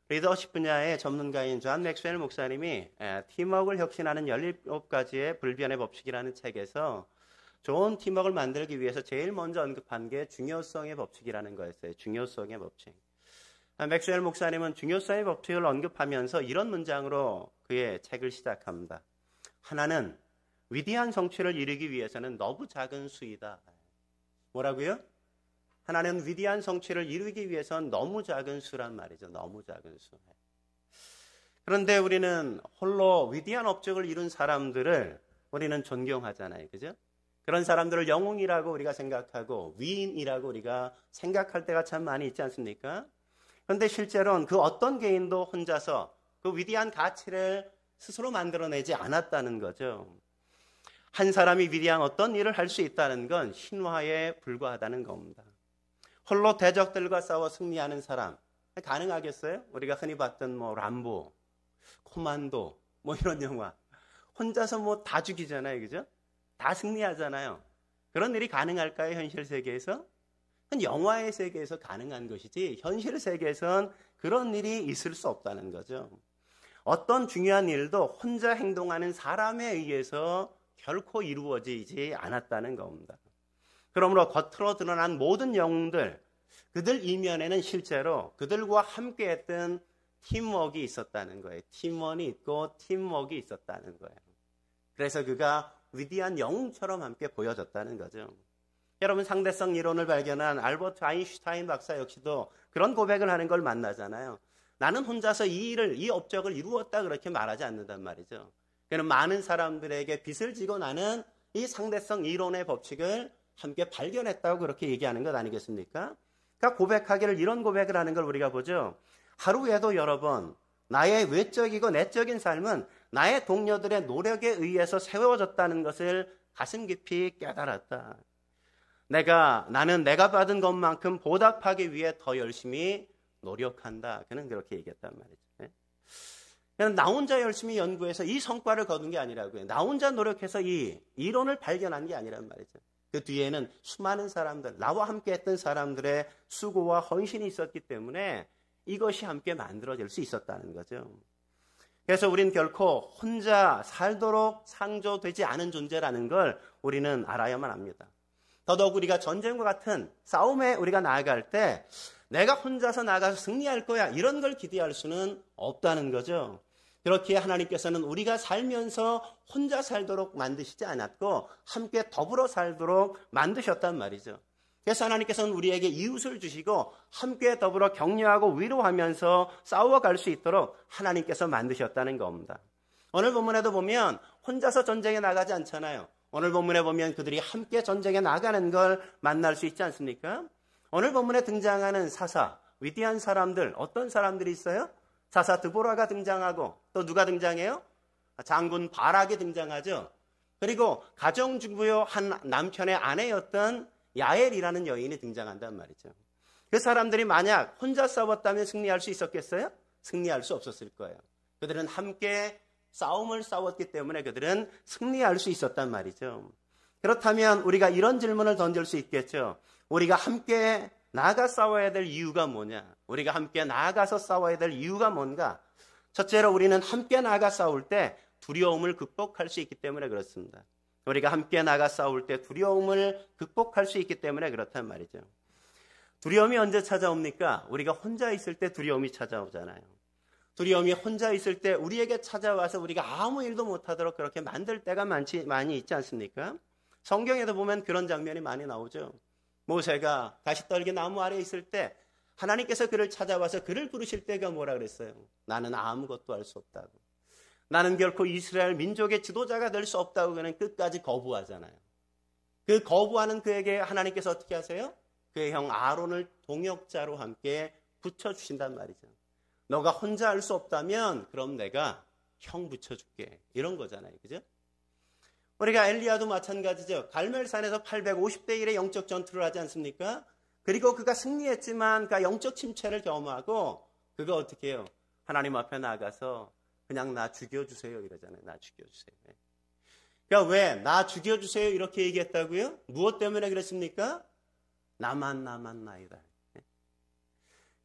리더십 분야의 전문가인 존 맥스웰 목사님이 팀워크를 혁신하는 17가지의 불변의 법칙이라는 책에서 좋은 팀워크를 만들기 위해서 제일 먼저 언급한 게 중요성의 법칙이라는 거였어요. 중요성의 법칙. 맥스웰 목사님은 중요성의 법칙을 언급하면서 이런 문장으로 그의 책을 시작합니다. 하나는 위대한 성취를 이루기 위해서는 너무 작은 수이다. 뭐라고요? 하나는 위대한 성취를 이루기 위해서는 너무 작은 수란 말이죠. 너무 작은 수. 그런데 우리는 홀로 위대한 업적을 이룬 사람들을 우리는 존경하잖아요. 그죠? 그런 사람들을 영웅이라고 우리가 생각하고 위인이라고 우리가 생각할 때가 참 많이 있지 않습니까? 그런데 실제로는 그 어떤 개인도 혼자서 그 위대한 가치를 스스로 만들어내지 않았다는 거죠. 한 사람이 위대한 어떤 일을 할 수 있다는 건 신화에 불과하다는 겁니다. 홀로 대적들과 싸워 승리하는 사람 가능하겠어요? 우리가 흔히 봤던 뭐 람보, 코만도 뭐 이런 영화 혼자서 뭐 다 죽이잖아요, 그죠? 다 승리하잖아요. 그런 일이 가능할까요, 현실 세계에서? 그건 영화의 세계에서 가능한 것이지 현실 세계에선 그런 일이 있을 수 없다는 거죠. 어떤 중요한 일도 혼자 행동하는 사람에 의해서 결코 이루어지지 않았다는 겁니다. 그러므로 겉으로 드러난 모든 영웅들, 그들 이면에는 실제로 그들과 함께했던 팀워크가 있었다는 거예요. 팀원이 있고 팀워크가 있었다는 거예요. 그래서 그가 위대한 영웅처럼 함께 보여졌다는 거죠. 여러분, 상대성 이론을 발견한 알버트 아인슈타인 박사 역시도 그런 고백을 하는 걸 만나잖아요. 나는 혼자서 이 업적을 이루었다 그렇게 말하지 않는단 말이죠. 그는 많은 사람들에게 빚을 지고 나는 이 상대성 이론의 법칙을 함께 발견했다고 그렇게 얘기하는 것 아니겠습니까? 그러니까 고백하기를 이런 고백을 하는 걸 우리가 보죠. 하루에도 여러 번 나의 외적이고 내적인 삶은 나의 동료들의 노력에 의해서 세워졌다는 것을 가슴 깊이 깨달았다. 나는 내가 받은 것만큼 보답하기 위해 더 열심히 노력한다. 그는 그렇게 얘기했단 말이죠. 나 혼자 열심히 연구해서 이 성과를 거둔 게 아니라고요. 나 혼자 노력해서 이 이론을 발견한 게 아니란 말이죠. 그 뒤에는 수많은 사람들, 나와 함께 했던 사람들의 수고와 헌신이 있었기 때문에 이것이 함께 만들어질 수 있었다는 거죠. 그래서 우린 결코 혼자 살도록 창조되지 않은 존재라는 걸 우리는 알아야만 합니다. 더더욱 우리가 전쟁과 같은 싸움에 우리가 나아갈 때 내가 혼자서 나가서 승리할 거야 이런 걸 기대할 수는 없다는 거죠. 그렇게 하나님께서는 우리가 살면서 혼자 살도록 만드시지 않았고 함께 더불어 살도록 만드셨단 말이죠. 그래서 하나님께서는 우리에게 이웃을 주시고 함께 더불어 격려하고 위로하면서 싸워갈 수 있도록 하나님께서 만드셨다는 겁니다. 오늘 본문에도 보면 혼자서 전쟁에 나가지 않잖아요. 오늘 본문에 보면 그들이 함께 전쟁에 나가는 걸 만날 수 있지 않습니까? 오늘 본문에 등장하는 사사, 위대한 사람들, 어떤 사람들이 있어요? 사사 드보라가 등장하고 또 누가 등장해요? 장군 바락이 등장하죠. 그리고 가정주부요 한 남편의 아내였던 야엘이라는 여인이 등장한단 말이죠. 그 사람들이 만약 혼자 싸웠다면 승리할 수 있었겠어요? 승리할 수 없었을 거예요. 그들은 함께 싸움을 싸웠기 때문에 그들은 승리할 수 있었단 말이죠. 그렇다면 우리가 이런 질문을 던질 수 있겠죠. 우리가 함께 나아가 싸워야 될 이유가 뭐냐? 우리가 함께 나아가서 싸워야 될 이유가 뭔가? 첫째로 우리는 함께 나아가 싸울 때 두려움을 극복할 수 있기 때문에 그렇습니다. 우리가 함께 나아가 싸울 때 두려움을 극복할 수 있기 때문에 그렇단 말이죠. 두려움이 언제 찾아옵니까? 우리가 혼자 있을 때 두려움이 찾아오잖아요. 두려움이 혼자 있을 때 우리에게 찾아와서 우리가 아무 일도 못하도록 그렇게 만들 때가 많이 있지 않습니까? 성경에도 보면 그런 장면이 많이 나오죠. 모세가 가시떨기 나무 아래에 있을 때 하나님께서 그를 찾아와서 그를 부르실 때가 뭐라 그랬어요? 나는 아무것도 할 수 없다고. 나는 결코 이스라엘 민족의 지도자가 될 수 없다고 그는 끝까지 거부하잖아요. 그 거부하는 그에게 하나님께서 어떻게 하세요? 그의 형 아론을 동역자로 함께 붙여주신단 말이죠. 너가 혼자 할 수 없다면 그럼 내가 형 붙여줄게. 이런 거잖아요. 그죠? 우리가 엘리야도 마찬가지죠. 갈멜산에서 850대 1의 영적 전투를 하지 않습니까? 그리고 그가 승리했지만 그가 영적 침체를 경험하고 그가 어떻게 해요? 하나님 앞에 나가서 그냥 나 죽여주세요 이러잖아요. 나 죽여주세요. 그러니까 왜? 나 죽여주세요 이렇게 얘기했다고요? 무엇 때문에 그랬습니까? 나만 나이다.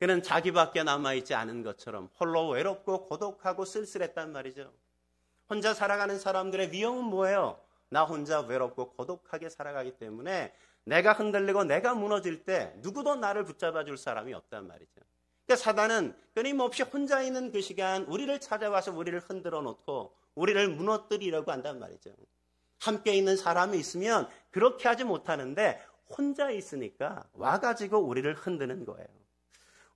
그는 자기밖에 남아있지 않은 것처럼 홀로 외롭고 고독하고 쓸쓸했단 말이죠. 혼자 살아가는 사람들의 위험은 뭐예요? 나 혼자 외롭고 고독하게 살아가기 때문에 내가 흔들리고 내가 무너질 때 누구도 나를 붙잡아 줄 사람이 없단 말이죠. 그러니까 사단은 끊임없이 혼자 있는 그 시간 우리를 찾아와서 우리를 흔들어 놓고 우리를 무너뜨리려고 한단 말이죠. 함께 있는 사람이 있으면 그렇게 하지 못하는데 혼자 있으니까 와가지고 우리를 흔드는 거예요.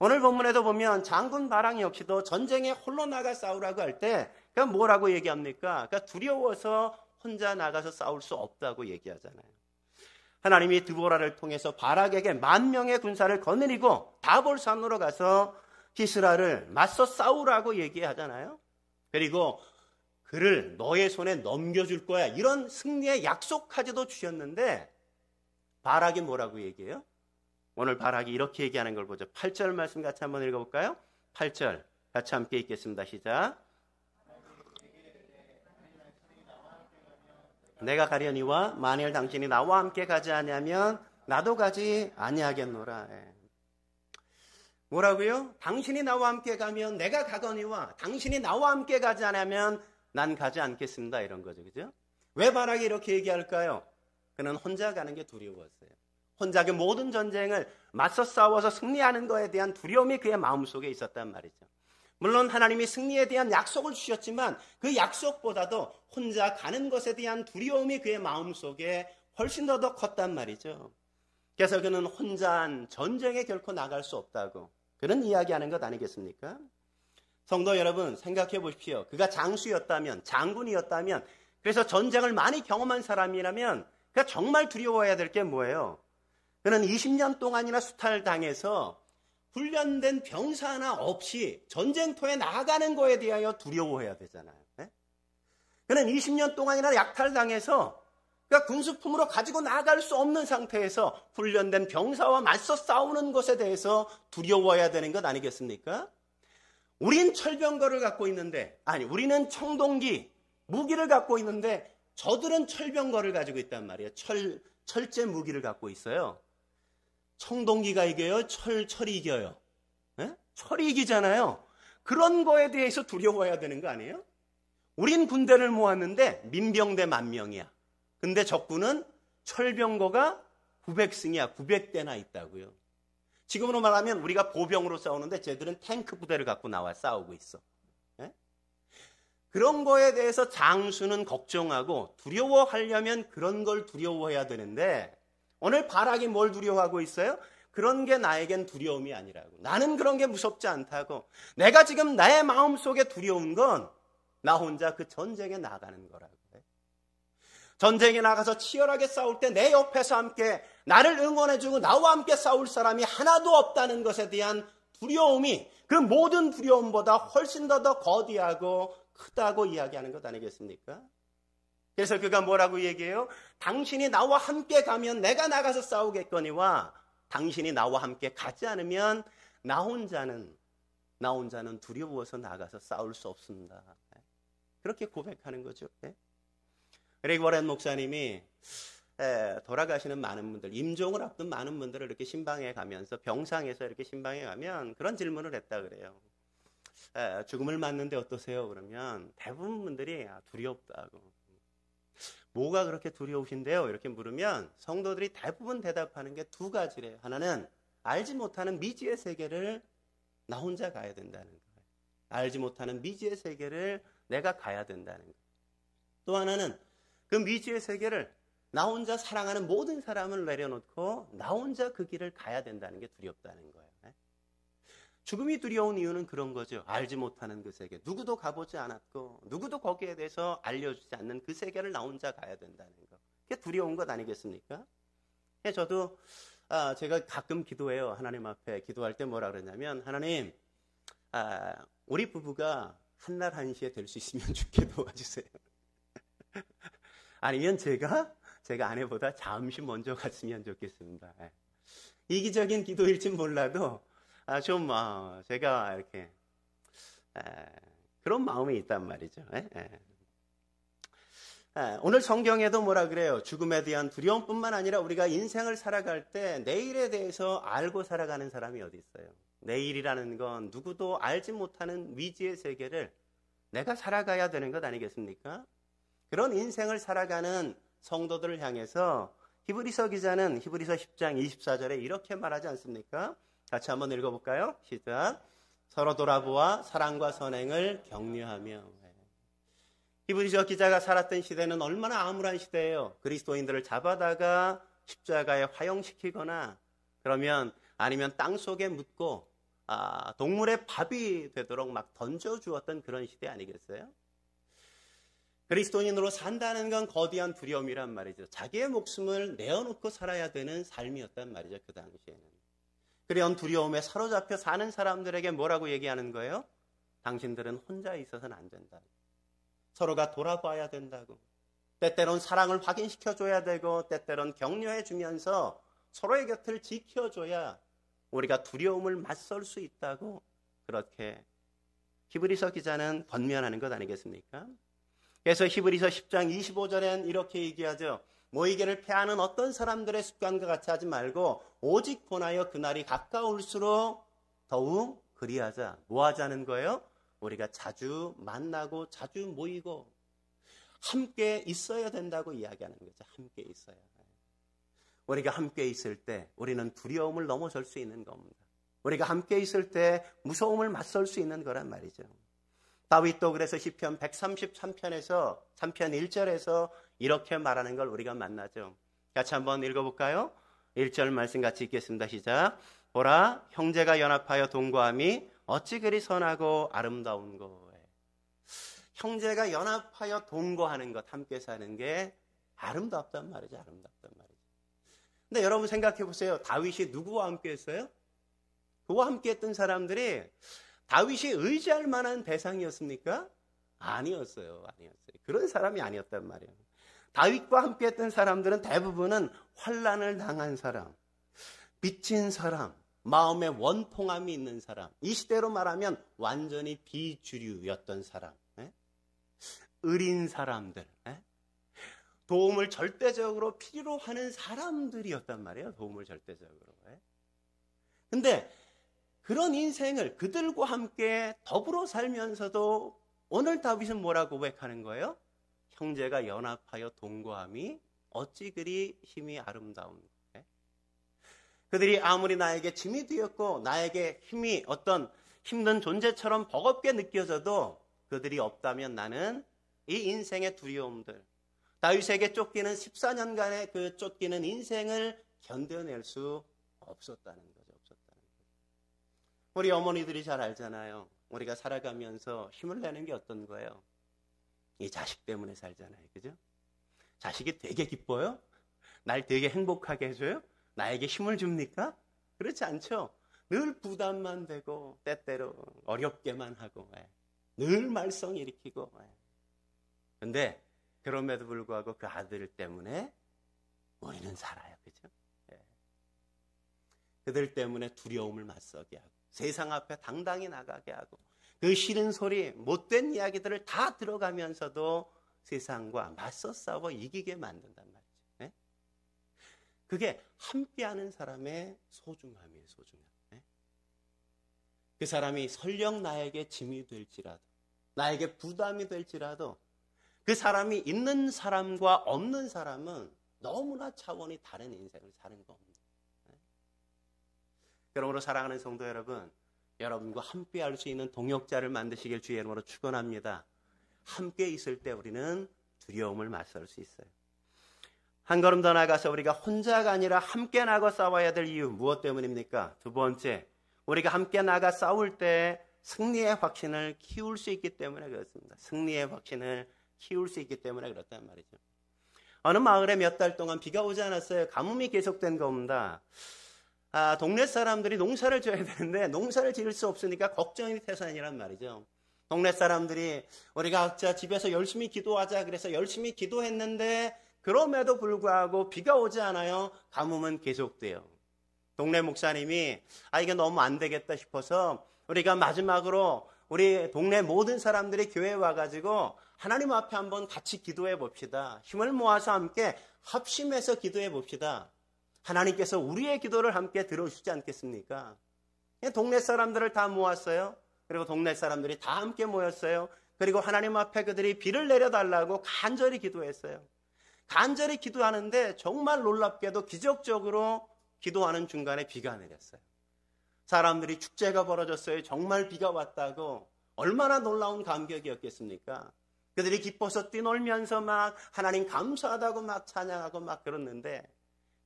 오늘 본문에도 보면 장군 바락 역시도 전쟁에 홀로 나가 싸우라고 할 때 그러니까 뭐라고 얘기합니까? 그러니까 두려워서 혼자 나가서 싸울 수 없다고 얘기하잖아요. 하나님이 드보라를 통해서 바락에게 10,000명의 군사를 거느리고 다볼산으로 가서 시스라를 맞서 싸우라고 얘기하잖아요. 그리고 그를 너의 손에 넘겨줄 거야. 이런 승리의 약속까지도 주셨는데 바락이 뭐라고 얘기해요? 오늘 바락이 이렇게 얘기하는 걸 보죠. 8절 말씀 같이 한번 읽어볼까요? 8절 같이 함께 읽겠습니다. 시작. 내가 가려니와 만일 당신이 나와 함께 가지 아니하면 나도 가지 아니하겠노라. 뭐라고요? 당신이 나와 함께 가면 내가 가거니와 당신이 나와 함께 가지 않으면 난 가지 않겠습니다. 이런 거죠. 그죠? 왜 바락이 이렇게 얘기할까요? 그는 혼자 가는 게 두려웠어요. 혼자 그 모든 전쟁을 맞서 싸워서 승리하는 것에 대한 두려움이 그의 마음속에 있었단 말이죠. 물론 하나님이 승리에 대한 약속을 주셨지만 그 약속보다도 혼자 가는 것에 대한 두려움이 그의 마음속에 훨씬 더 컸단 말이죠. 그래서 그는 혼자 전쟁에 결코 나갈 수 없다고 그런 이야기하는 것 아니겠습니까? 성도 여러분 생각해 보십시오. 그가 장수였다면 장군이었다면 그래서 전쟁을 많이 경험한 사람이라면 그가 정말 두려워해야 될 게 뭐예요? 그는 20년 동안이나 수탈당해서 훈련된 병사 하나 없이 전쟁터에 나가는 거에 대하여 두려워해야 되잖아요. 네? 그는 20년 동안이나 약탈당해서 그러니까 군수품으로 가지고 나갈 수 없는 상태에서 훈련된 병사와 맞서 싸우는 것에 대해서 두려워해야 되는 것 아니겠습니까? 우린 철병거를 갖고 있는데 우리는 청동기, 무기를 갖고 있는데 저들은 철병거를 가지고 있단 말이에요. 철제 무기를 갖고 있어요. 청동기가 이겨요? 철이 이겨요? 네? 철이 이기잖아요. 그런 거에 대해서 두려워해야 되는 거 아니에요? 우린 군대를 모았는데 민병대 10,000명이야. 근데 적군은 철병거가 900승이야. 900대나 있다고요. 지금으로 말하면 우리가 보병으로 싸우는데 쟤들은 탱크 부대를 갖고 나와 싸우고 있어. 네? 그런 거에 대해서 장수는 걱정하고 두려워하려면 그런 걸 두려워해야 되는데 오늘 바락이 뭘 두려워하고 있어요? 그런 게 나에겐 두려움이 아니라고. 나는 그런 게 무섭지 않다고. 내가 지금 나의 마음속에 두려운 건 나 혼자 그 전쟁에 나가는 거라고. 전쟁에 나가서 치열하게 싸울 때 내 옆에서 함께 나를 응원해주고 나와 함께 싸울 사람이 하나도 없다는 것에 대한 두려움이 그 모든 두려움보다 훨씬 더 거대하고 크다고 이야기하는 것 아니겠습니까? 그래서 그가 뭐라고 얘기해요? 당신이 나와 함께 가면 내가 나가서 싸우겠거니와 당신이 나와 함께 가지 않으면 나 혼자는 두려워서 나가서 싸울 수 없습니다. 그렇게 고백하는 거죠. 리그 워렌 목사님이 돌아가시는 많은 분들, 임종을 앞둔 많은 분들을 이렇게 신방에 가면서 병상에서 이렇게 신방에 가면 그런 질문을 했다 그래요. 죽음을 맞는데 어떠세요? 그러면 대부분 분들이 두렵다고. 뭐가 그렇게 두려우신데요? 이렇게 물으면 성도들이 대부분 대답하는 게 두 가지래요. 하나는 알지 못하는 미지의 세계를 나 혼자 가야 된다는 거예요. 알지 못하는 미지의 세계를 내가 가야 된다는 거예요. 또 하나는 그 미지의 세계를 나 혼자 사랑하는 모든 사람을 내려놓고 나 혼자 그 길을 가야 된다는 게 두렵다는 거예요. 죽음이 두려운 이유는 그런 거죠. 알지 못하는 그 세계. 누구도 가보지 않았고 누구도 거기에 대해서 알려주지 않는 그 세계를 나 혼자 가야 된다는 거. 그게 두려운 것 아니겠습니까? 저도 제가 가끔 기도해요. 하나님 앞에 기도할 때 뭐라 그러냐면 하나님 우리 부부가 한날 한시에 될 수 있으면 주께 도와주세요. 아니면 제가 아내보다 잠시 먼저 갔으면 좋겠습니다. 이기적인 기도일진 몰라도 제가 이렇게 그런 마음이 있단 말이죠. 오늘 성경에도 뭐라 그래요? 죽음에 대한 두려움뿐만 아니라 우리가 인생을 살아갈 때 내일에 대해서 알고 살아가는 사람이 어디 있어요? 내일이라는 건 누구도 알지 못하는 미지의 세계를 내가 살아가야 되는 것 아니겠습니까? 그런 인생을 살아가는 성도들을 향해서 히브리서 기자는 히브리서 10장 24절에 이렇게 말하지 않습니까? 같이 한번 읽어볼까요? 시작. 서로 돌아보아 사랑과 선행을 격려하며. 히브리서 기자가 살았던 시대는 얼마나 암울한 시대예요. 그리스도인들을 잡아다가 십자가에 화형시키거나 그러면 아니면 땅속에 묻고 동물의 밥이 되도록 막 던져주었던 그런 시대 아니겠어요? 그리스도인으로 산다는 건 거대한 두려움이란 말이죠. 자기의 목숨을 내어놓고 살아야 되는 삶이었단 말이죠. 그 당시에는. 그런 두려움에 사로잡혀 사는 사람들에게 뭐라고 얘기하는 거예요? 당신들은 혼자 있어서는 안 된다. 서로가 돌아봐야 된다고. 때때론 사랑을 확인시켜줘야 되고 때때론 격려해주면서 서로의 곁을 지켜줘야 우리가 두려움을 맞설 수 있다고 그렇게 히브리서 기자는 권면하는 것 아니겠습니까? 그래서 히브리서 10장 25절엔 이렇게 얘기하죠. 모이게를 패하는 어떤 사람들의 습관과 같이 하지 말고 오직 권하여 그날이 가까울수록 더욱 그리하자. 뭐 하자는 거예요? 우리가 자주 만나고 자주 모이고 함께 있어야 된다고 이야기하는 거죠. 함께 있어야. 우리가 함께 있을 때 우리는 두려움을 넘어설 수 있는 겁니다. 우리가 함께 있을 때 무서움을 맞설 수 있는 거란 말이죠. 다윗도 그래서 시편 133편에서 3편 1절에서 이렇게 말하는 걸 우리가 만나죠. 같이 한번 읽어볼까요? 1절 말씀 같이 읽겠습니다. 시작. 보라, 형제가 연합하여 동거함이 어찌 그리 선하고 아름다운 것. 형제가 연합하여 동거하는 것, 함께 사는 게 아름답단 말이죠. 아름답단 말이죠. 근데 여러분 생각해 보세요. 다윗이 누구와 함께 했어요? 그와 함께 했던 사람들이 다윗이 의지할 만한 대상이었습니까? 아니었어요. 그런 사람이 아니었단 말이에요. 다윗과 함께 했던 사람들은 대부분은 환난을 당한 사람, 빚진 사람, 마음에 원통함이 있는 사람, 이 시대로 말하면 완전히 비주류였던 사람, 의린 사람들, 도움을 절대적으로 필요로 하는 사람들이었단 말이에요. 도움을 절대적으로. 근데 그런 인생을 그들과 함께 더불어 살면서도 오늘 다윗은 뭐라고 고백하는 거예요? 형제가 연합하여 동거함이 어찌 그리 힘이 아름다운 거예요. 그들이 아무리 나에게 짐이 되었고 나에게 힘이 어떤 힘든 존재처럼 버겁게 느껴져도 그들이 없다면 나는 이 인생의 두려움들, 다윗에게 쫓기는 14년간의 그 쫓기는 인생을 견뎌낼 수 없었다는 거죠. 우리 어머니들이 잘 알잖아요. 우리가 살아가면서 힘을 내는 게 어떤 거예요? 이 자식 때문에 살잖아요. 그죠? 자식이 되게 기뻐요? 날 되게 행복하게 해줘요? 나에게 힘을 줍니까? 그렇지 않죠? 늘 부담만 되고 때때로 어렵게만 하고 늘 말썽 일으키고 근데 그럼에도 불구하고 그 아들 때문에 우리는 살아요. 그죠? 그들 때문에 두려움을 맞서게 하고 세상 앞에 당당히 나가게 하고 그 싫은 소리, 못된 이야기들을 다 들어가면서도 세상과 맞서 싸워 이기게 만든단 말이죠. 그게 함께하는 사람의 소중함이에요. 소중함. 그 사람이 설령 나에게 짐이 될지라도 나에게 부담이 될지라도 그 사람이 있는 사람과 없는 사람은 너무나 차원이 다른 인생을 사는 겁니다. 그러므로 사랑하는 성도 여러분, 여러분과 함께 할 수 있는 동역자를 만드시길 주의 이름으로 축원합니다. 함께 있을 때 우리는 두려움을 맞설 수 있어요. 한 걸음 더 나가서 우리가 혼자가 아니라 함께 나가 싸워야 될 이유 무엇 때문입니까? 두 번째, 우리가 함께 나가 싸울 때 승리의 확신을 키울 수 있기 때문에 그렇습니다. 승리의 확신을 키울 수 있기 때문에 그렇단 말이죠. 어느 마을에 몇 달 동안 비가 오지 않았어요. 가뭄이 계속된 겁니다. 동네 사람들이 농사를 지어야 되는데 농사를 지을 수 없으니까 걱정이 태산이란 말이죠. 동네 사람들이 우리가 각자 집에서 열심히 기도하자 그래서 열심히 기도했는데 그럼에도 불구하고 비가 오지 않아요. 가뭄은 계속돼요. 동네 목사님이 이게 너무 안 되겠다 싶어서 우리가 마지막으로 우리 동네 모든 사람들이 교회에 와가지고 하나님 앞에 한번 같이 기도해 봅시다. 힘을 모아서 함께 합심해서 기도해 봅시다. 하나님께서 우리의 기도를 함께 들어주시지 않겠습니까? 동네 사람들을 다 모았어요. 그리고 동네 사람들이 다 함께 모였어요. 그리고 하나님 앞에 그들이 비를 내려달라고 간절히 기도했어요. 간절히 기도하는데 정말 놀랍게도 기적적으로 기도하는 중간에 비가 내렸어요. 사람들이 축제가 벌어졌어요. 정말 비가 왔다고. 얼마나 놀라운 감격이었겠습니까? 그들이 기뻐서 뛰놀면서 막 하나님 감사하다고 막 찬양하고 막 그랬는데,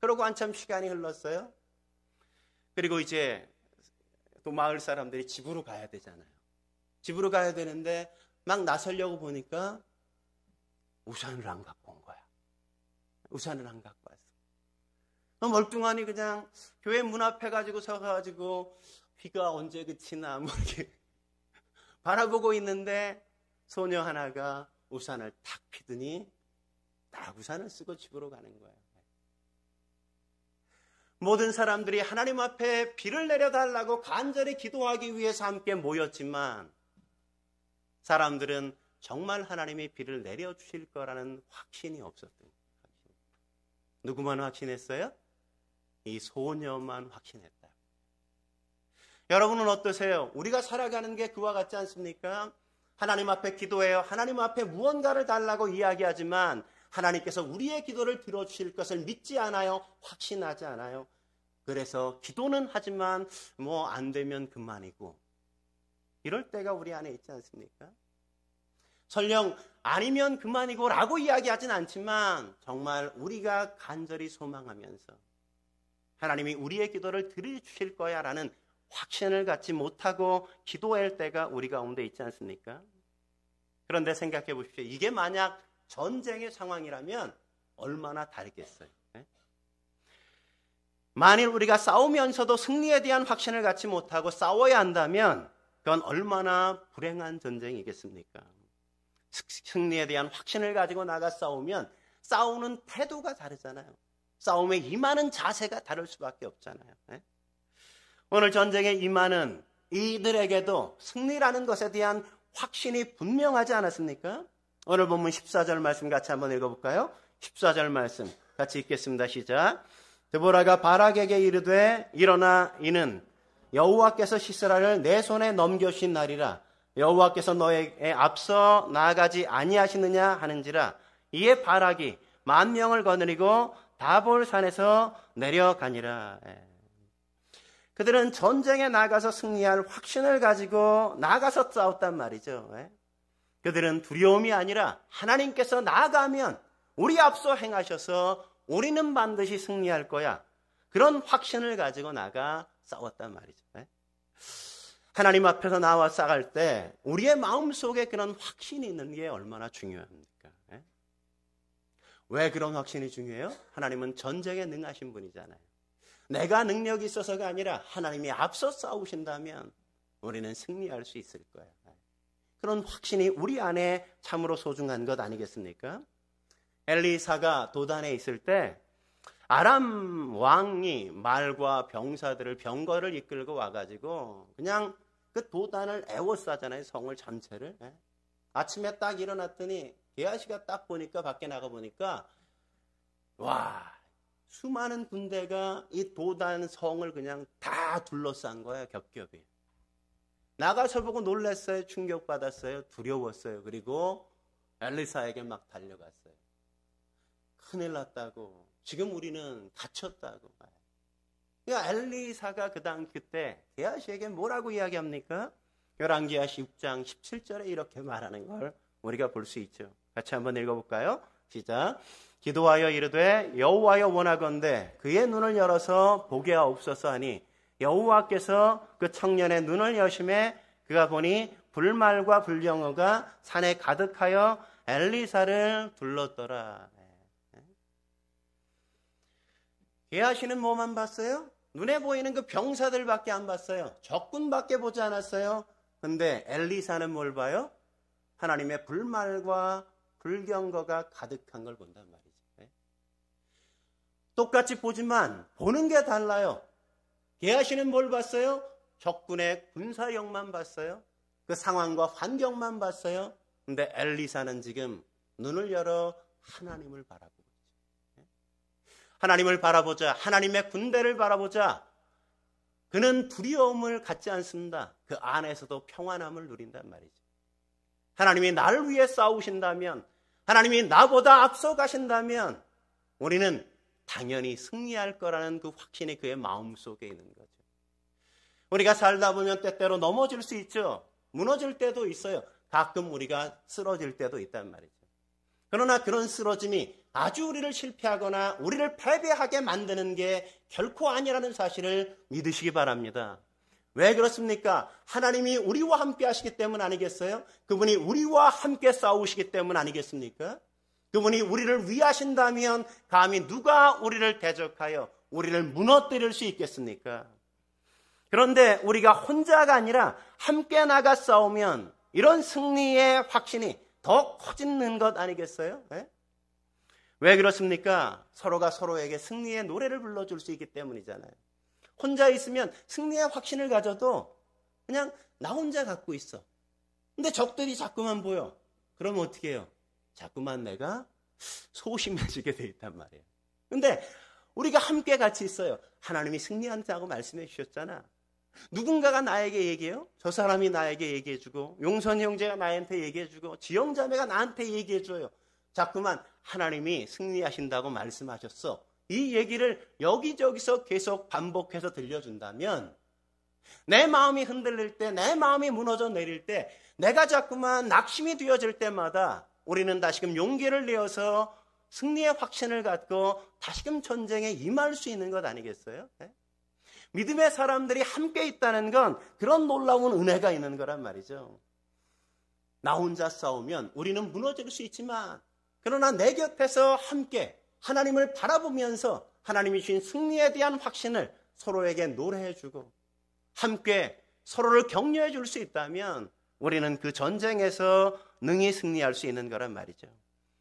그러고 한참 시간이 흘렀어요. 그리고 이제 또 마을 사람들이 집으로 가야 되잖아요. 집으로 가야 되는데 막 나서려고 보니까 우산을 안 갖고 온 거야. 우산을 안 갖고 왔어. 멀뚱하니 그냥 교회 문 앞에 가지고 서가지고 비가 언제 그치나 뭐 이렇게 바라보고 있는데 소녀 하나가 우산을 탁 피더니 딱 우산을 쓰고 집으로 가는 거예요. 모든 사람들이 하나님 앞에 비를 내려달라고 간절히 기도하기 위해서 함께 모였지만 사람들은 정말 하나님이 비를 내려주실 거라는 확신이 없었던 거예요. 누구만 확신했어요? 이 소녀만 확신했다. 여러분은 어떠세요? 우리가 살아가는 게 그와 같지 않습니까? 하나님 앞에 기도해요. 하나님 앞에 무언가를 달라고 이야기하지만 하나님께서 우리의 기도를 들어주실 것을 믿지 않아요. 확신하지 않아요. 그래서 기도는 하지만 뭐 안 되면 그만이고 이럴 때가 우리 안에 있지 않습니까? 설령 아니면 그만이고 라고 이야기하진 않지만 정말 우리가 간절히 소망하면서 하나님이 우리의 기도를 들어주실 거야 라는 확신을 갖지 못하고 기도할 때가 우리 가운데 있지 않습니까? 그런데 생각해 보십시오. 이게 만약 전쟁의 상황이라면 얼마나 다르겠어요? 만일 우리가 싸우면서도 승리에 대한 확신을 갖지 못하고 싸워야 한다면 그건 얼마나 불행한 전쟁이겠습니까? 승리에 대한 확신을 가지고 나가 싸우면 싸우는 태도가 다르잖아요. 싸움에 임하는 자세가 다를 수밖에 없잖아요. 오늘 전쟁에 임하는 이들에게도 승리라는 것에 대한 확신이 분명하지 않았습니까? 오늘 본문 14절 말씀 같이 한번 읽어볼까요? 14절 말씀 같이 읽겠습니다. 시작. 드보라가 바락에게 이르되 일어나 이는 여호와께서 시스라를 내 손에 넘겨주신 날이라. 여호와께서 너에게 앞서 나아가지 아니하시느냐 하는지라. 이에 바락이 10,000명을 거느리고 다볼 산에서 내려가니라. 그들은 전쟁에 나가서 승리할 확신을 가지고 나가서 싸웠단 말이죠. 그들은 두려움이 아니라 하나님께서 나아가면 우리 앞서 행하셔서 우리는 반드시 승리할 거야. 그런 확신을 가지고 나가 싸웠단 말이죠. 하나님 앞에서 나와 싸갈 때 우리의 마음속에 그런 확신이 있는 게 얼마나 중요합니까? 왜 그런 확신이 중요해요? 하나님은 전쟁에 능하신 분이잖아요. 내가 능력이 있어서가 아니라 하나님이 앞서 싸우신다면 우리는 승리할 수 있을 거예요. 그런 확신이 우리 안에 참으로 소중한 것 아니겠습니까? 엘리사가 도단에 있을 때 아람 왕이 말과 병사들을 병거를 이끌고 와가지고 그냥 그 도단을 에워싸잖아요. 성을 전체를. 아침에 딱 일어났더니 게하시가 딱 보니까 밖에 나가 보니까 와 수많은 군대가 이 도단 성을 그냥 다 둘러싼 거예요. 겹겹이. 나가서 보고 놀랐어요. 충격받았어요. 두려웠어요. 그리고 엘리사에게 막 달려갔어요. 큰일 났다고. 지금 우리는 갇혔다고. 그러니까 엘리사가 그때 게하시에게 뭐라고 이야기합니까? 열왕기하 6장 17절에 이렇게 말하는 걸 우리가 볼 수 있죠. 같이 한번 읽어볼까요? 시작. 기도하여 이르되 여호와여 원하건대 그의 눈을 열어서 보게 하옵소서 하니 여호와께서 그 청년의 눈을 여심해 그가 보니 불말과 불경어가 산에 가득하여 엘리사를 둘렀더라. 게하시는 뭐만 봤어요? 눈에 보이는 그 병사들밖에 안 봤어요. 적군밖에 보지 않았어요. 근데 엘리사는 뭘 봐요? 하나님의 불말과 불경거가 가득한 걸 본단 말이죠. 똑같이 보지만 보는 게 달라요. 게하시는 뭘 봤어요? 적군의 군사력만 봤어요. 그 상황과 환경만 봤어요. 근데 엘리사는 지금 눈을 열어 하나님을 바라보고 있죠. 하나님을 바라보자. 하나님의 군대를 바라보자. 그는 두려움을 갖지 않습니다. 그 안에서도 평안함을 누린단 말이죠. 하나님이 나를 위해 싸우신다면, 하나님이 나보다 앞서 가신다면 우리는 당연히 승리할 거라는 그 확신이 그의 마음속에 있는 거죠. 우리가 살다 보면 때때로 넘어질 수 있죠. 무너질 때도 있어요. 가끔 우리가 쓰러질 때도 있단 말이죠. 그러나 그런 쓰러짐이 아주 우리를 실패하거나 우리를 패배하게 만드는 게 결코 아니라는 사실을 믿으시기 바랍니다. 왜 그렇습니까? 하나님이 우리와 함께 하시기 때문 아니겠어요? 그분이 우리와 함께 싸우시기 때문 아니겠습니까? 그분이 우리를 위하신다면 감히 누가 우리를 대적하여 우리를 무너뜨릴 수 있겠습니까? 그런데 우리가 혼자가 아니라 함께 나가 싸우면 이런 승리의 확신이 더 커지는 것 아니겠어요? 네? 왜 그렇습니까? 서로가 서로에게 승리의 노래를 불러줄 수 있기 때문이잖아요. 혼자 있으면 승리의 확신을 가져도 그냥 나 혼자 갖고 있어. 근데 적들이 자꾸만 보여. 그러면 어떻게 해요? 자꾸만 내가 소심해지게 돼 있단 말이에요. 근데 우리가 함께 같이 있어요. 하나님이 승리한다고 말씀해 주셨잖아. 누군가가 나에게 얘기해요. 저 사람이 나에게 얘기해주고, 용선이 형제가 나한테 얘기해주고, 지영자매가 나한테 얘기해줘요. 자꾸만 하나님이 승리하신다고 말씀하셨어. 이 얘기를 여기저기서 계속 반복해서 들려준다면 내 마음이 흔들릴 때, 내 마음이 무너져 내릴 때, 내가 자꾸만 낙심이 되어질 때마다 우리는 다시금 용기를 내어서 승리의 확신을 갖고 다시금 전쟁에 임할 수 있는 것 아니겠어요? 네? 믿음의 사람들이 함께 있다는 건 그런 놀라운 은혜가 있는 거란 말이죠. 나 혼자 싸우면 우리는 무너질 수 있지만, 그러나 내 곁에서 함께 하나님을 바라보면서 하나님이 주신 승리에 대한 확신을 서로에게 노래해주고 함께 서로를 격려해 줄 수 있다면 우리는 그 전쟁에서 능히 승리할 수 있는 거란 말이죠.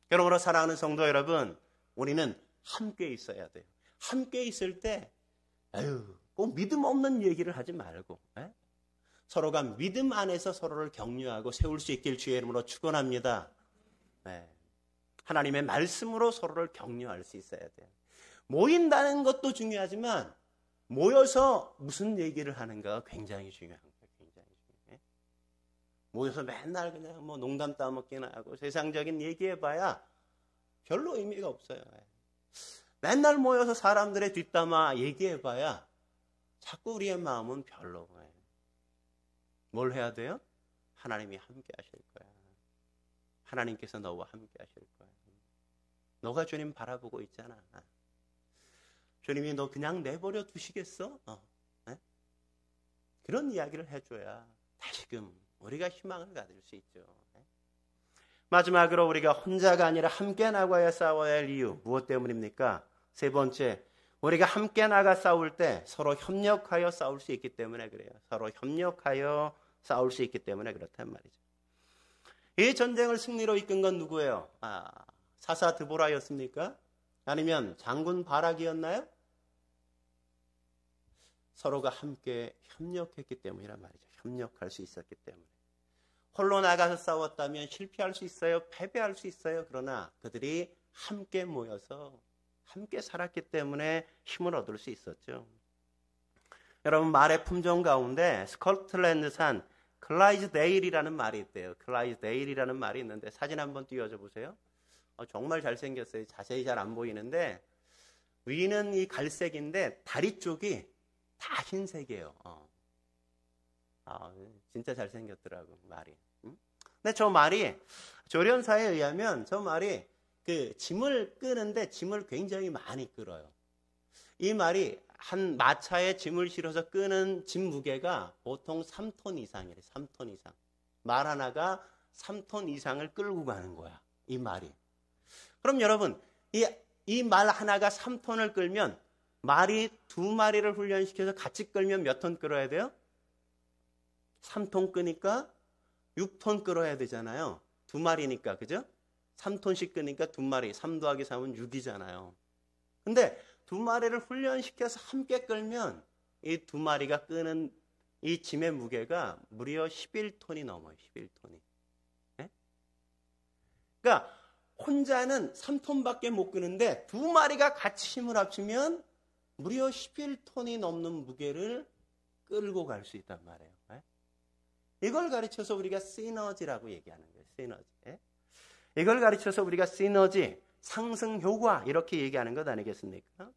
그러므로 사랑하는 성도 여러분, 우리는 함께 있어야 돼요. 함께 있을 때 꼭 믿음 없는 얘기를 하지 말고 서로가 믿음 안에서 서로를 격려하고 세울 수 있길 주의 이름으로 축원합니다. 하나님의 말씀으로 서로를 격려할 수 있어야 돼요. 모인다는 것도 중요하지만 모여서 무슨 얘기를 하는가가 굉장히 중요한 거예요. 굉장히 중요해. 모여서 맨날 그냥 뭐 농담 따먹기나 하고 세상적인 얘기해봐야 별로 의미가 없어요. 맨날 모여서 사람들의 뒷담화 얘기해봐야 자꾸 우리의 마음은 별로. 뭘 해야 돼요? 하나님이 함께 하실 거야. 하나님께서 너와 함께 하실 거야. 너가 주님 바라보고 있잖아. 주님이 너 그냥 내버려 두시겠어? 그런 이야기를 해줘야 다시금 우리가 희망을 가질 수 있죠. 마지막으로 우리가 혼자가 아니라 함께 나가야 싸워야 할 이유 무엇 때문입니까? 세 번째, 우리가 함께 나가 싸울 때 서로 협력하여 싸울 수 있기 때문에 그래요. 서로 협력하여 싸울 수 있기 때문에 그렇단 말이죠. 이 전쟁을 승리로 이끈 건 누구예요? 사사 드보라였습니까? 아니면 장군 바락이었나요? 서로가 함께 협력했기 때문이란 말이죠. 협력할 수 있었기 때문에. 홀로 나가서 싸웠다면 실패할 수 있어요. 패배할 수 있어요. 그러나 그들이 함께 모여서 함께 살았기 때문에 힘을 얻을 수 있었죠. 여러분, 말의 품종 가운데 스코틀랜드산 클라이즈데일이라는 말이 있대요. 클라이즈데일이라는 말이 있는데 사진 한번 띄워줘 보세요. 정말 잘생겼어요. 자세히 잘 안 보이는데 위는 이 갈색인데 다리 쪽이 다 흰색이에요. 진짜 잘생겼더라고 말이. 근데 저 말이 조련사에 의하면 저 말이 그 짐을 끄는데 짐을 굉장히 많이 끌어요. 이 말이 한 마차에 짐을 실어서 끄는 짐 무게가 보통 3톤 이상이래. 3톤 이상. 말 하나가 3톤 이상을 끌고 가는 거야. 이 말이. 그럼 여러분, 이 말 하나가 3톤을 끌면 말이 2마리를 훈련시켜서 같이 끌면 몇 톤 끌어야 돼요? 3톤 끄니까 6톤 끌어야 되잖아요. 2마리니까, 그죠? 3톤씩 끄니까 2마리, 3 더하기 3은 6이잖아요. 근데 2마리를 훈련시켜서 함께 끌면 이 2마리가 끄는 이 짐의 무게가 무려 11톤이 넘어요. 11톤이. 네? 그러니까 혼자는 3톤밖에 못 끄는데 2마리가 같이 힘을 합치면 무려 11톤이 넘는 무게를 끌고 갈 수 있단 말이에요. 예? 이걸 가르쳐서 우리가 시너지라고 얘기하는 거예요. 시너지. 예? 이걸 가르쳐서 우리가 시너지, 상승 효과 이렇게 얘기하는 것 아니겠습니까?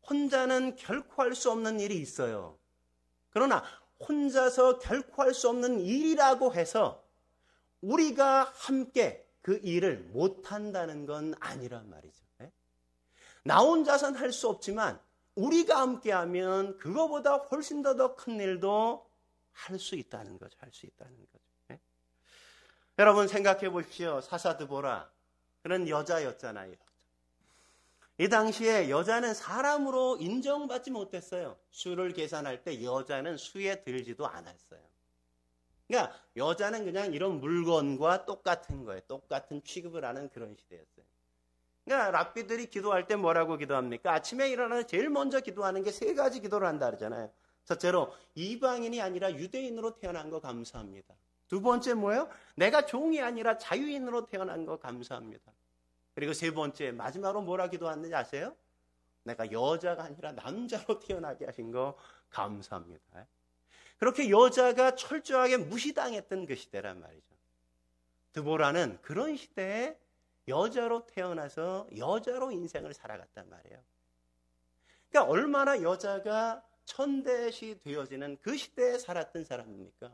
혼자는 결코 할 수 없는 일이 있어요. 그러나 혼자서 결코 할 수 없는 일이라고 해서 우리가 함께 그 일을 못한다는 건 아니란 말이죠. 예? 나 혼자서는 할 수 없지만 우리가 함께하면 그거보다 훨씬 더 큰 일도 할 수 있다는 거죠. 할 수 있다는 거죠. 예? 여러분 생각해 보십시오. 사사드보라 그런 여자였잖아요. 이 당시에 여자는 사람으로 인정받지 못했어요. 수를 계산할 때 여자는 수에 들지도 않았어요. 그러니까 여자는 그냥 이런 물건과 똑같은 거예요. 똑같은 취급을 하는 그런 시대였어요. 그러니까 랍비들이 기도할 때 뭐라고 기도합니까? 아침에 일어나서 제일 먼저 기도하는 게 세 가지 기도를 한다 그러잖아요. 첫째로 이방인이 아니라 유대인으로 태어난 거 감사합니다. 두 번째 뭐예요? 내가 종이 아니라 자유인으로 태어난 거 감사합니다. 그리고 세 번째 마지막으로 뭐라 기도하는지 아세요? 내가 여자가 아니라 남자로 태어나게 하신 거 감사합니다. 그렇게 여자가 철저하게 무시당했던 그 시대란 말이죠. 드보라는 그런 시대에 여자로 태어나서 여자로 인생을 살아갔단 말이에요. 그러니까 얼마나 여자가 천대시 되어지는 그 시대에 살았던 사람입니까?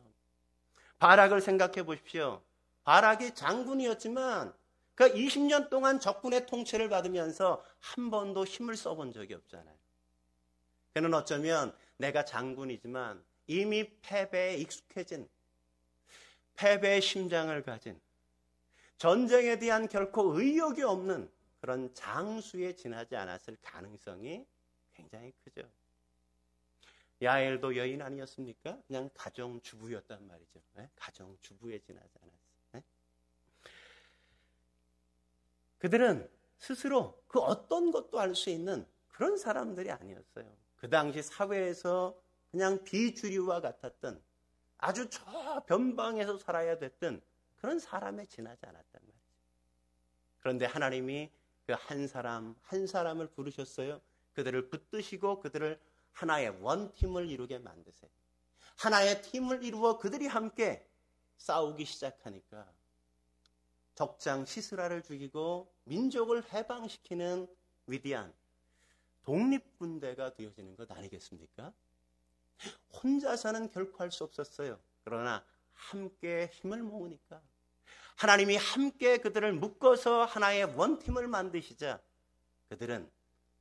바락을 생각해 보십시오. 바락이 장군이었지만 그 20년 동안 적군의 통치를 받으면서 한 번도 힘을 써본 적이 없잖아요. 그는 어쩌면 내가 장군이지만 이미 패배에 익숙해진, 패배의 심장을 가진, 전쟁에 대한 결코 의욕이 없는 그런 장수에 지나지 않았을 가능성이 굉장히 크죠. 야엘도 여인 아니었습니까? 그냥 가정주부였단 말이죠. 네? 가정주부에 지나지 않았어요. 네? 그들은 스스로 그 어떤 것도 알 수 있는 그런 사람들이 아니었어요. 그 당시 사회에서 그냥 비주류와 같았던 아주 저 변방에서 살아야 됐던 그런 사람에 지나지 않았단 말이죠. 그런데 하나님이 그 한 사람 한 사람을 부르셨어요. 그들을 붙드시고 그들을 하나의 원팀을 이루게 만드세요. 하나의 팀을 이루어 그들이 함께 싸우기 시작하니까 적장 시스라를 죽이고 민족을 해방시키는 위대한 독립군대가 되어지는 것 아니겠습니까? 혼자서는 결코 할 수 없었어요. 그러나 함께 힘을 모으니까 하나님이 함께 그들을 묶어서 하나의 원팀을 만드시자 그들은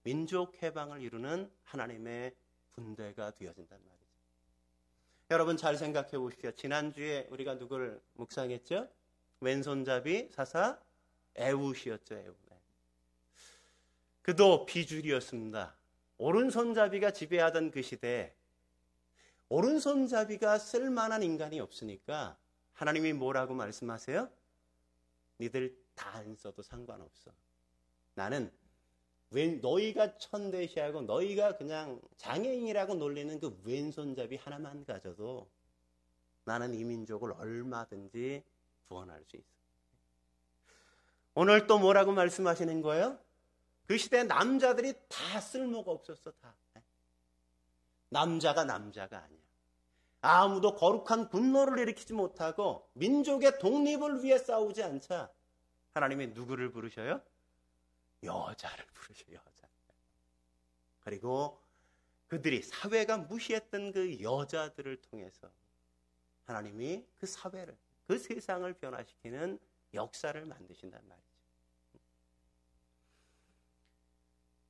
민족 해방을 이루는 하나님의 군대가 되어진단 말이죠. 여러분 잘 생각해 보십시오. 지난주에 우리가 누구를 묵상했죠? 왼손잡이 사사 에훗이었죠. 에훗. 그도 비주류였습니다. 오른손잡이가 지배하던 그 시대에 오른손잡이가 쓸만한 인간이 없으니까 하나님이 뭐라고 말씀하세요? 니들 다 안 써도 상관없어. 나는 너희가 천대시하고 너희가 그냥 장애인이라고 놀리는 그 왼손잡이 하나만 가져도 나는 이 민족을 얼마든지 구원할 수 있어. 오늘 또 뭐라고 말씀하시는 거예요? 그 시대 남자들이 다 쓸모가 없었어. 다. 남자가 아니야. 아무도 거룩한 분노를 일으키지 못하고 민족의 독립을 위해 싸우지 않자 하나님이 누구를 부르셔요? 여자를 부르셔요. 여자. 그리고 그들이 사회가 무시했던 그 여자들을 통해서 하나님이 그 사회를, 그 세상을 변화시키는 역사를 만드신단 말이죠.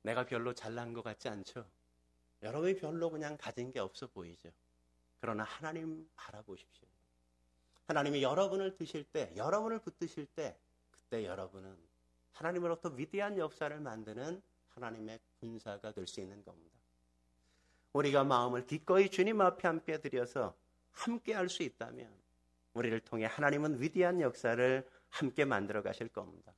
내가 별로 잘난 것 같지 않죠? 여러분이 별로 그냥 가진 게 없어 보이죠? 그러나 하나님 바라보십시오. 하나님이 여러분을 드실 때, 여러분을 붙드실 때, 그때 여러분은 하나님으로부터 위대한 역사를 만드는 하나님의 군사가 될 수 있는 겁니다. 우리가 마음을 기꺼이 주님 앞에 함께 드려서 함께 할 수 있다면 우리를 통해 하나님은 위대한 역사를 함께 만들어 가실 겁니다.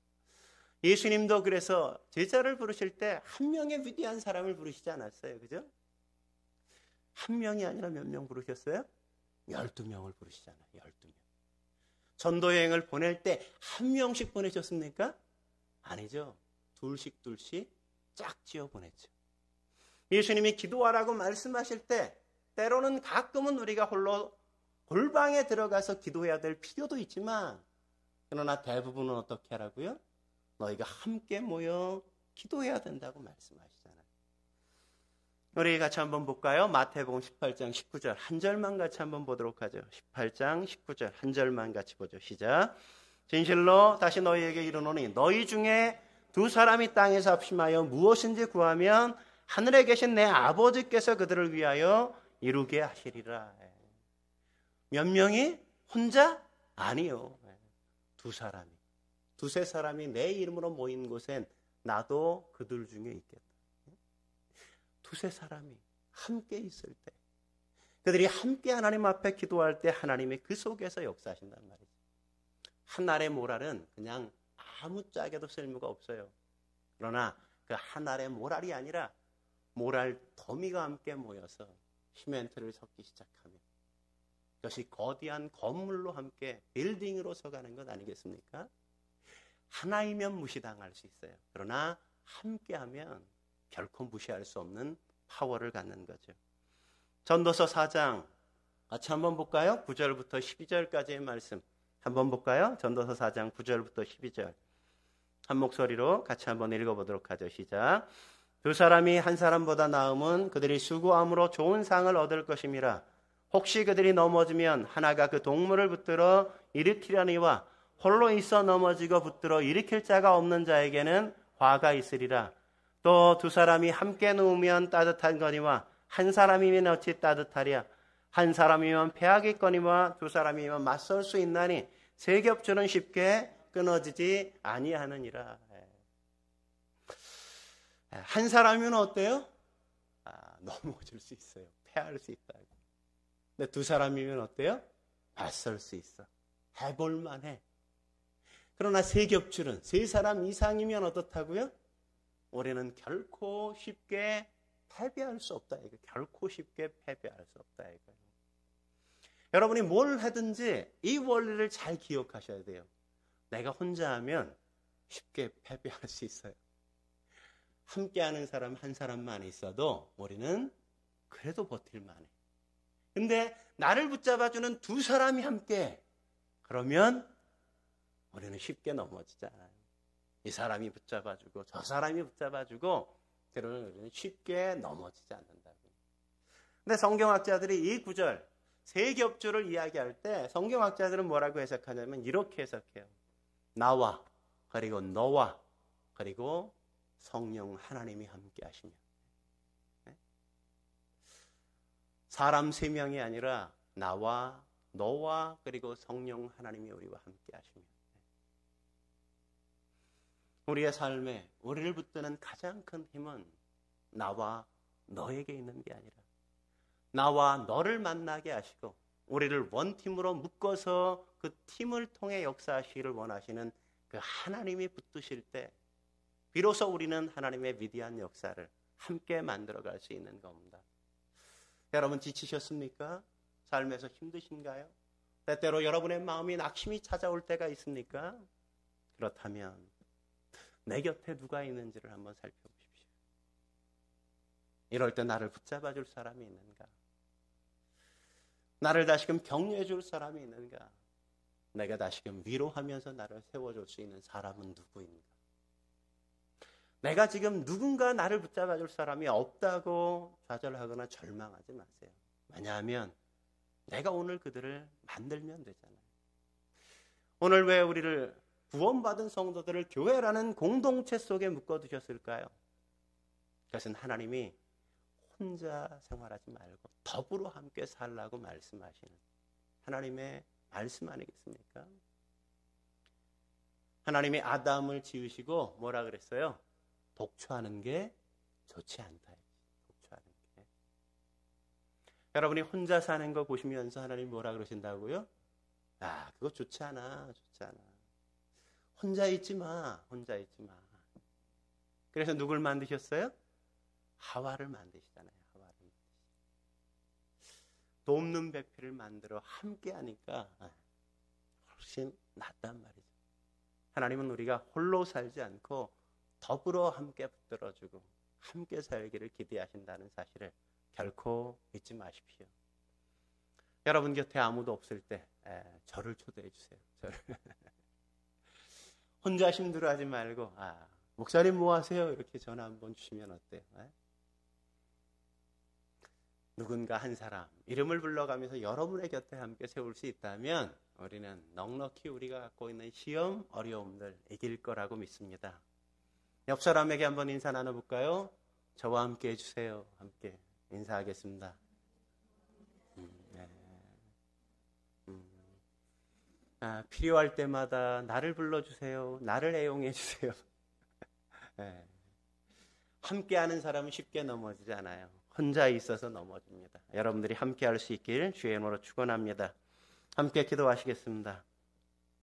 예수님도 그래서 제자를 부르실 때 한 명의 위대한 사람을 부르시지 않았어요. 그죠? 한 명이 아니라 몇 명 부르셨어요? 12명을 부르시잖아요. 12명. 전도여행을 보낼 때 한 명씩 보내셨습니까? 아니죠. 둘씩 짝지어 보냈죠. 예수님이 기도하라고 말씀하실 때 때로는 가끔은 우리가 홀로 골방에 들어가서 기도해야 될 필요도 있지만 그러나 대부분은 어떻게 하라고요? 너희가 함께 모여 기도해야 된다고 말씀하시잖아요. 우리 같이 한번 볼까요? 마태복음 18장 19절 한 절만 같이 한번 보도록 하죠. 18장 19절 한 절만 같이 보죠. 시작. 진실로 다시 너희에게 이르노니 너희 중에 두 사람이 땅에서 합심하여 무엇인지 구하면 하늘에 계신 내 아버지께서 그들을 위하여 이루게 하시리라. 몇 명이? 혼자? 아니요. 두 사람이. 두세 사람이 내 이름으로 모인 곳엔 나도 그들 중에 있겠다. 두세 사람이 함께 있을 때 그들이 함께 하나님 앞에 기도할 때 하나님이 그 속에서 역사하신단 말이죠. 한 알의 모랄은 그냥 아무짝에도 쓸모가 없어요. 그러나 그 한 알의 모랄이 아니라 모랄 더미가 함께 모여서 시멘트를 섞기 시작하면 그것이 거대한 건물로 함께 빌딩으로 서가는 것 아니겠습니까? 하나이면 무시당할 수 있어요. 그러나 함께하면 결코 무시할 수 없는 파워를 갖는 거죠. 전도서 4장 같이 한번 볼까요? 9절부터 12절까지의 말씀 한번 볼까요? 전도서 4장 9절부터 12절 한 목소리로 같이 한번 읽어보도록 하죠. 시작. 두 사람이 한 사람보다 나음은 그들이 수고함으로 좋은 상을 얻을 것임이라. 혹시 그들이 넘어지면 하나가 그 동물을 붙들어 일으키려니와 홀로 있어 넘어지고 붙들어 일으킬 자가 없는 자에게는 화가 있으리라. 또 두 사람이 함께 누우면 따뜻한 거니와 한 사람이면 어찌 따뜻하랴. 한 사람이면 패하겠거니와 두 사람이면 맞설 수 있나니 세 겹줄은 쉽게 끊어지지 아니하느니라. 한 사람이면 어때요? 넘어질 수 있어요. 패할 수 있다. 근데 두 사람이면 어때요? 맞설 수 있어. 해볼 만해. 그러나 세 겹줄은 세 사람 이상이면 어떻다고요? 우리는 결코 쉽게 패배할 수 없다. 이거 결코 쉽게 패배할 수 없다. 이거. 여러분이 뭘 하든지 이 원리를 잘 기억하셔야 돼요. 내가 혼자 하면 쉽게 패배할 수 있어요. 함께하는 사람 한 사람만 있어도 우리는 그래도 버틸만해. 근데 나를 붙잡아주는 두 사람이 함께 그러면 우리는 쉽게 넘어지지 않아요. 이 사람이 붙잡아주고 저 사람이 붙잡아주고 때로는 우리는 쉽게 넘어지지 않는다고. 근데 성경학자들이 이 구절 세 겹줄을 이야기할 때 성경학자들은 뭐라고 해석하냐면 이렇게 해석해요. 나와 그리고 너와 그리고 성령 하나님이 함께 하시며. 사람 세 명이 아니라 나와 너와 그리고 성령 하나님이 우리와 함께 하시며. 우리의 삶에 우리를 붙드는 가장 큰 힘은 나와 너에게 있는 게 아니라 나와 너를 만나게 하시고 우리를 원팀으로 묶어서 그 팀을 통해 역사하시기를 원하시는 그 하나님이 붙드실 때 비로소 우리는 하나님의 위대한 역사를 함께 만들어갈 수 있는 겁니다. 여러분 지치셨습니까? 삶에서 힘드신가요? 때때로 여러분의 마음이 낙심이 찾아올 때가 있습니까? 그렇다면 내 곁에 누가 있는지를 한번 살펴보십시오. 이럴 때 나를 붙잡아 줄 사람이 있는가? 나를 다시금 격려해 줄 사람이 있는가? 내가 다시금 위로하면서 나를 세워줄 수 있는 사람은 누구인가? 내가 지금 누군가 나를 붙잡아 줄 사람이 없다고 좌절하거나 절망하지 마세요. 왜냐하면 내가 오늘 그들을 만들면 되잖아요. 오늘 왜 우리를 구원받은 성도들을 교회라는 공동체 속에 묶어두셨을까요? 그것은 하나님이 혼자 생활하지 말고 더불어 함께 살라고 말씀하시는 하나님의 말씀 아니겠습니까? 하나님이 아담을 지으시고 뭐라 그랬어요? 독초하는 게 좋지 않다. 독초하는 게. 여러분이 혼자 사는 거 보시면서 하나님 뭐라 그러신다고요? 그거 좋지 않아. 좋지 않아. 혼자 있지 마. 혼자 있지 마. 그래서 누굴 만드셨어요? 하와를 만드시잖아요. 하와를. 돕는 배필을 만들어 함께 하니까 훨씬 낫단 말이죠. 하나님은 우리가 홀로 살지 않고 더불어 함께 붙들어주고 함께 살기를 기대하신다는 사실을 결코 잊지 마십시오. 여러분 곁에 아무도 없을 때 저를 초대해 주세요. 저를. 혼자 힘들어하지 말고 목사님 뭐 하세요? 이렇게 전화 한번 주시면 어때요? 누군가 한 사람 이름을 불러가면서 여러분의 곁에 함께 세울 수 있다면 우리는 넉넉히 우리가 갖고 있는 시험, 어려움들 이길 거라고 믿습니다. 옆 사람에게 한번 인사 나눠볼까요? 저와 함께 해주세요. 함께 인사하겠습니다. 필요할 때마다 나를 불러주세요. 나를 애용해 주세요. 네. 함께하는 사람은 쉽게 넘어지지 않아요. 혼자 있어서 넘어집니다. 여러분들이 함께할 수 있길 주의 이름으로 축원합니다. 함께 기도하시겠습니다.